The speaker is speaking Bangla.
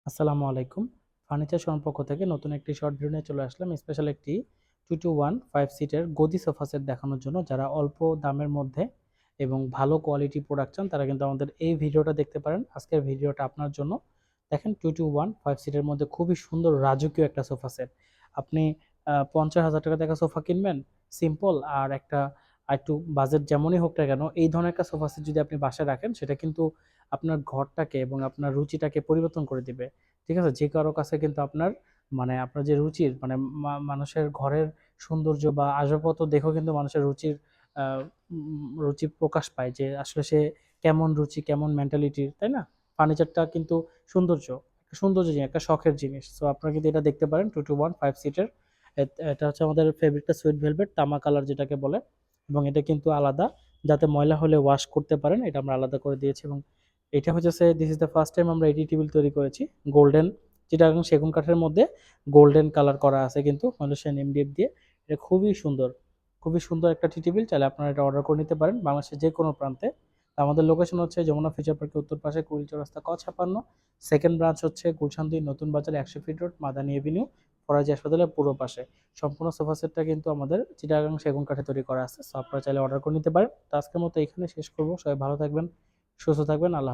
আসসালামু আলাইকুম। ফার্নিচার শোরুম পক্ষ থেকে নতুন একটি শর্ট ভিডিও নিয়ে চলে আসলাম। স্পেশাল একটি 2-to-1 5 সিটের গদি সোফা সেট দেখানোর জন্য। যারা অল্প দামের মধ্যে এবং ভালো কোয়ালিটি প্রোডাক্ট চান তারা কিন্তু আমাদের এই ভিডিওটা দেখতে পারেন। আজকের ভিডিওটা আপনার জন্য। দেখেন 2-to-1 5 সিটের মধ্যে খুবই সুন্দর রাজকীয় একটা সোফা সেট। আপনি 50,000 টাকা দিয়ে একটা সোফা কিনবেন সিম্পল, আর একটা একটু বাজেট যেমনই হোক না কেন এই ধরনের একটা সোফা সেট যদি আপনি বাসায় রাখেন সেটা কিন্তু আপনার ঘরটাকে এবং আপনার রুচিটাকে পরিবর্তন করে দিবে। ঠিক আছে? যে কারো কাছে কিন্তু আপনার আপনার যে রুচির মানুষের ঘরের সৌন্দর্য বা আসবাবপত্র দেখেও কিন্তু মানুষের রুচির আ রুচি প্রকাশ পায় যে আসলে সে কেমন রুচি, কেমন মেন্টালিটির, তাই না? ফার্নিচারটা কিন্তু সৌন্দর্য, একটা সৌন্দর্য জিনিস, একটা শখের জিনিস। সো আপনারা কিন্তু এটা দেখতে পারেন 2 to 1 5 সিটের। এটা হচ্ছে আমাদের ফেব্রিকটা সুইট ভেলভেট তামা কালার যেটাকে বলে, এবং এটা কিন্তু আলাদা, যাতে ময়লা হলে ওয়াশ করতে পারেন এটা আমরা আলাদা করে দিয়েছি। এবং এটা হচ্ছে this is the first time আমরা এডি টেবিল তৈরি করেছি গোল্ডেন, যেটা এখন সেগুন কাঠের মধ্যে গোল্ডেন কালার করা আছে কিন্তু মালয়েশিয়ান এমডিএফ দিয়ে। এটা খুবই সুন্দর, খুবই সুন্দর একটা টি টেবিল। চাইলে আপনারা এটা অর্ডার করে নিতে পারেন বাংলাদেশের যে কোনো প্রান্তে। আমাদের লোকেশন হচ্ছে যমুনা ফিউচার পার্কের উত্তর পাশে কুড়িল চৌরাস্তা ক 56। সেকেন্ড ব্রাঞ্চ হচ্ছে গুলশান 2 নতুন বাজার 100 fit road Madani Avenue Faraji হাসপাতালের পূর্ব পাশে। সম্পূর্ণ সোফা সেটটা কিন্তু আমাদের চিটাগাং সেগুন কাঠে তৈরি করা আছে। সো আপনারা চাইলে অর্ডার করে নিতে পারেন। তো আজকের মতো এখানে শেষ করব। সবাই ভালো থাকবেন, সুস্থ থাকবেন। আল্লাহ